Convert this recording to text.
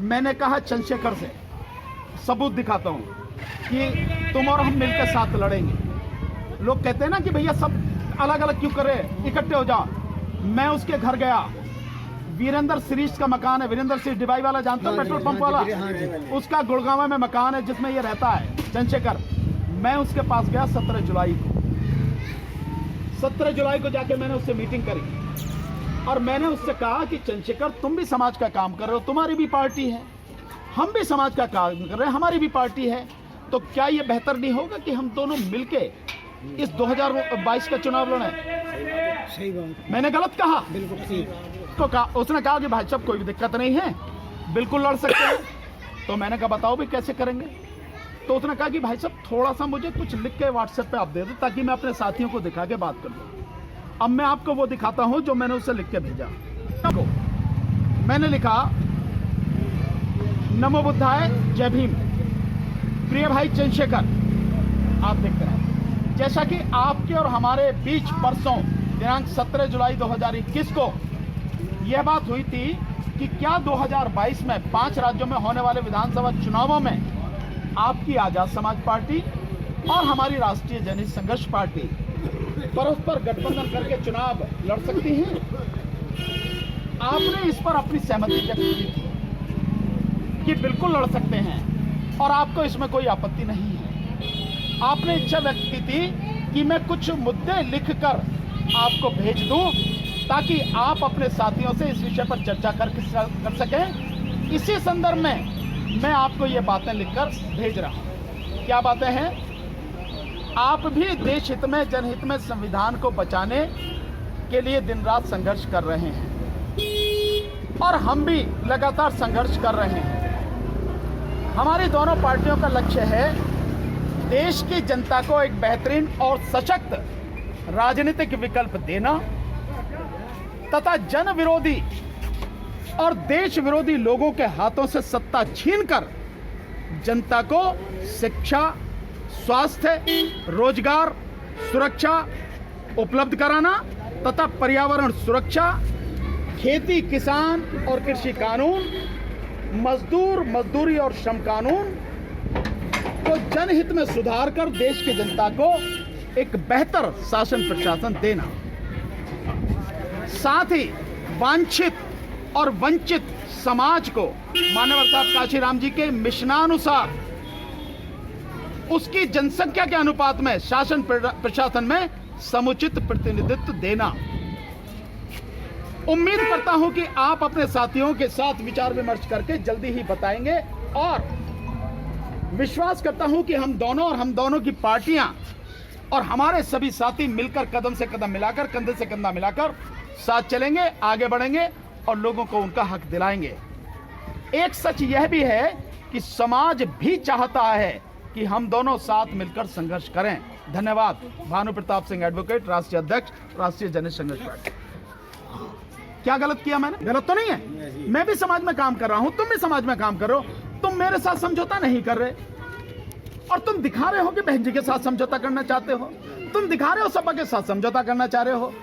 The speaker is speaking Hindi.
मैंने कहा चंद्रशेखर से, सबूत दिखाता हूँ कि तुम और हम मिलकर साथ लड़ेंगे। लोग कहते हैं ना कि भैया सब अलग अलग क्यों कर रहे, इकट्ठे हो जाओ। मैं उसके घर गया, वीरेंद्र सीरीज का मकान है, वीरेंद्र सीरीज डिबाई वाला जानता हूँ, पेट्रोल पंप वाला, उसका गुड़गांव में मकान है जिसमें ये रहता है चंद्रशेखर। मैं उसके पास गया 17 जुलाई को जाके मैंने उससे मीटिंग करी और मैंने उससे कहा कि चंद्रशेखर तुम भी समाज का काम कर रहे हो, तुम्हारी भी पार्टी है, हम भी समाज का काम कर रहे हैं, हमारी भी पार्टी है, तो क्या ये बेहतर नहीं होगा कि हम दोनों मिलके इस 2022 का चुनाव लड़ें? सही बात, मैंने गलत कहा? बिल्कुल सही। तो उसने कहा कि भाई साहब कोई भी दिक्कत नहीं है, बिल्कुल लड़ सकते हैं। तो मैंने कहा बताओ भी कैसे करेंगे? तो उसने कहा कि भाई साहब थोड़ा सा मुझे कुछ लिख के व्हाट्सएप पे आप दे दो ताकि मैं अपने साथियों को दिखा के बात कर दूं। अब मैं आपको वो दिखाता हूं जो मैंने उसे लिख के भेजा। मैंने लिखा, नमो बुद्धाय, जय भीम, प्रिय भाई चंद्रशेखर। आप देखते हैं जैसा कि आपके और हमारे बीच परसों दिनांक 17 जुलाई 2021 को यह बात हुई थी कि क्या 2022 में 5 राज्यों में होने वाले विधानसभा चुनावों में आपकी आजाद समाज पार्टी और हमारी राष्ट्रीय जनहित संघर्ष पार्टी परस्पर गठबंधन करके चुनाव लड़ सकती हैं। आपने इस पर अपनी सहमति व्यक्त की थी कि बिल्कुल लड़ सकते हैं और आपको इसमें कोई आपत्ति नहीं है। आपने इच्छा व्यक्त की थी कि मैं कुछ मुद्दे लिखकर आपको भेज दूं ताकि आप अपने साथियों से इस विषय पर चर्चा कर सकें। इसी संदर्भ में मैं आपको ये बातें लिखकर भेज रहा हूं। क्या बातें हैं? आप भी देश हित में, जनहित में संविधान को बचाने के लिए दिन रात संघर्ष कर रहे हैं और हम भी लगातार संघर्ष कर रहे हैं। हमारी दोनों पार्टियों का लक्ष्य है देश की जनता को एक बेहतरीन और सशक्त राजनीतिक विकल्प देना तथा जन विरोधी और देश विरोधी लोगों के हाथों से सत्ता छीनकर जनता को शिक्षा, स्वास्थ्य, रोजगार, सुरक्षा उपलब्ध कराना तथा पर्यावरण सुरक्षा, खेती, किसान और कृषि कानून, मजदूरी और श्रम कानून को जनहित में सुधार कर देश की जनता को एक बेहतर शासन प्रशासन देना, साथ ही वांछित और वंचित समाज को मानव साहब काशीराम जी के मिशनानुसार उसकी जनसंख्या के अनुपात में शासन प्रशासन में समुचित प्रतिनिधित्व देना। उम्मीद करता हूं कि आप अपने साथियों के साथ विचार विमर्श करके जल्दी ही बताएंगे और विश्वास करता हूं कि हम दोनों की पार्टियां और हमारे सभी साथी मिलकर कदम से कदम मिलाकर, कंधे से कंधा मिलाकर साथ चलेंगे, आगे बढ़ेंगे और लोगों को उनका हक दिलाएंगे। एक सच यह भी है कि समाज भी चाहता है कि हम दोनों साथ मिलकर संघर्ष करें। धन्यवाद। भानु प्रताप सिंह, एडवोकेट, राष्ट्रीय अध्यक्ष, राष्ट्रीय जनहित संघर्ष पार्टी। क्या गलत किया मैंने? गलत तो नहीं है। मैं भी समाज में काम कर रहा हूं, तुम भी समाज में काम करो। तुम मेरे साथ समझौता नहीं कर रहे और तुम दिखा रहे हो कि बहन जी के साथ समझौता करना चाहते हो, तुम दिखा रहे हो सपा के साथ समझौता करना चाह रहे हो।